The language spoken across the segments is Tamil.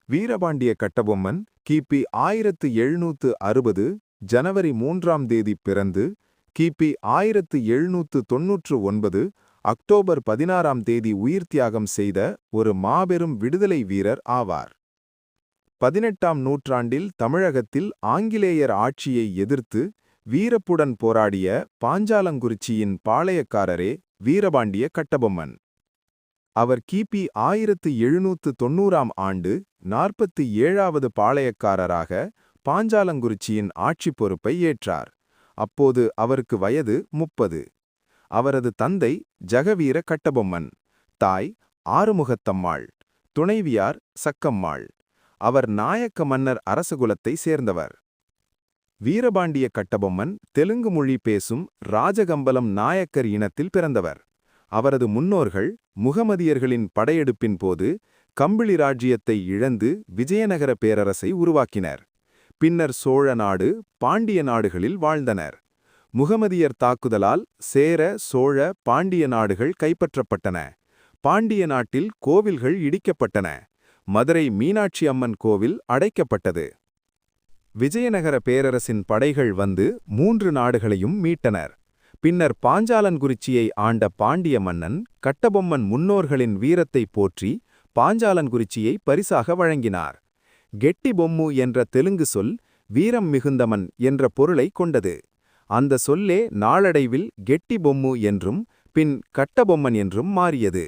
வீரபாண்டிய கட்டபொம்மன் கிபி 1760 ஜனவரி 3ஆம் தேதி பிறந்து கிபி 1799 அக்டோபர் 16ஆம் தேதி உயிர்த்தியாகம் செய்த ஒரு மாபெரும் விடுதலை வீரர் ஆவார். 18ஆம் நூற்றாண்டில் தமிழகத்தில் ஆங்கிலேயர் ஆட்சியை எதிர்த்து வீரப்புடன் போராடிய பாஞ்சாலங்குறிச்சியின் பாளையக்காரரே வீரபாண்டிய கட்டபொம்மன். அவர் கிபி 1790ஆம் ஆண்டு 47வது பாளையக்காரராக பாஞ்சாலங்குறிச்சியின் ஆட்சிப் பொறுப்பை ஏற்றார். அப்போது அவருக்கு வயது 30. அவரது தந்தை ஜெகவீர கட்டபொம்மன், தாய் ஆறுமுகத்தம்மாள், துணைவியார் சக்கம்மாள். அவர் நாயக்க மன்னர் அரசகுலத்தை சேர்ந்தவர். வீரபாண்டிய கட்டபொம்மன் தெலுங்கு மொழி பேசும் ராஜகம்பலம் நாயக்கர் இனத்தில் பிறந்தவர். அவரது முன்னோர்கள் முகமதியர்களின் படையெடுப்பின் போது கம்பிளி ராஜ்யத்தை இழந்து விஜயநகர பேரரசை உருவாக்கினர். பின்னர் சோழ நாடு, பாண்டிய நாடுகளில் வாழ்ந்தனர். முகமதியர் தாக்குதலால் சேர, சோழ, பாண்டிய நாடுகள் கைப்பற்றப்பட்டன. பாண்டிய நாட்டில் கோவில்கள் இடிக்கப்பட்டன. மதுரை மீனாட்சி அம்மன் கோவில் அடைக்கப்பட்டது. விஜயநகர பேரரசின் படைகள் வந்து 3 நாடுகளையும் மீட்டனர். பின்னர் பாஞ்சாலங்குறிச்சியை ஆண்ட பாண்டிய மன்னன் கட்டபொம்மன் முன்னோர்களின் வீரத்தை போற்றி பாஞ்சாலங்குறிச்சியை பரிசாக வழங்கினார். கெட்டி பொம்மு என்ற தெலுங்கு சொல் வீரம் மிகுந்தமன் என்ற பொருளை கொண்டது. அந்த சொல்லே நாளடைவில் கெட்டி பொம்மு என்றும் பின் கட்டபொம்மன் என்றும் மாறியது.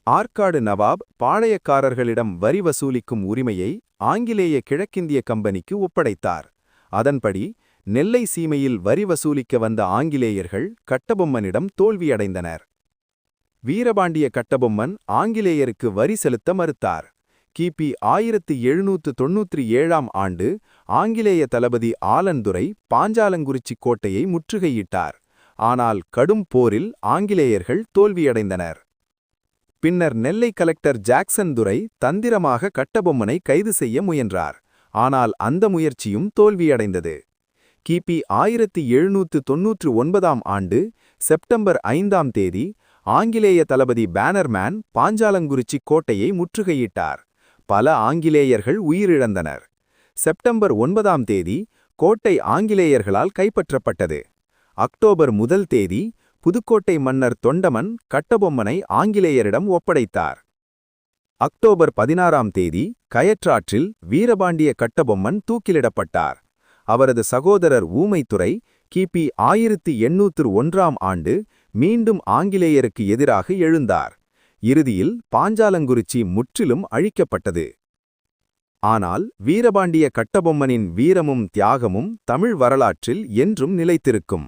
ஆற்காடு நவாப் பாளையக்காரர்களிடம் வரி வசூலிக்கும் உரிமையை ஆங்கிலேய கிழக்கிந்திய கம்பெனிக்கு ஒப்படைத்தார். அதன்படி நெல்லை சீமையில் வரி வசூலிக்க வந்த ஆங்கிலேயர்கள் கட்டபொம்மனிடம் தோல்வியடைந்தனர். வீரபாண்டிய கட்டபொம்மன் ஆங்கிலேயருக்கு வரி செலுத்த மறுத்தார். கிபி 1797ஆம் ஆண்டு ஆங்கிலேய தளபதி ஆலந்துரை பாஞ்சாலங்குறிச்சி கோட்டையை முற்றுகையிட்டார். ஆனால் கடும் போரில் ஆங்கிலேயர்கள் தோல்வியடைந்தனர். பின்னர் நெல்லை கலெக்டர் ஜாக்சன் துரை தந்திரமாக கட்டபொம்மனை கைது செய்ய முயன்றார். ஆனால் அந்த முயற்சியும் தோல்வியடைந்தது. கிபி 1799ஆம் ஆண்டு செப்டம்பர் 5ஆம் தேதி ஆங்கிலேய தளபதி பேனர்மேன் பாஞ்சாலங்குறிச்சி கோட்டையை முற்றுகையிட்டார். பல ஆங்கிலேயர்கள் உயிரிழந்தனர். செப்டம்பர் 9ஆம் தேதி கோட்டை ஆங்கிலேயர்களால் கைப்பற்றப்பட்டது. அக்டோபர் 1 தேதி புதுக்கோட்டை மன்னர் தொண்டமன் கட்டபொம்மனை ஆங்கிலேயரிடம் ஒப்படைத்தார். அக்டோபர் 16ஆம் தேதி கயற்றாற்றில் வீரபாண்டிய கட்டபொம்மன் தூக்கிலிடப்பட்டார். அவரது சகோதரர் ஊமைத்துரை கிபி 1801ஆம் ஆண்டு மீண்டும் ஆங்கிலேயருக்கு எதிராக எழுந்தார். இறுதியில் பாஞ்சாலங்குறிச்சி முற்றிலும் அழிக்கப்பட்டது. ஆனால் வீரபாண்டிய கட்டபொம்மனின் வீரமும் தியாகமும் தமிழ் வரலாற்றில் என்றும் நிலைத்திருக்கும்.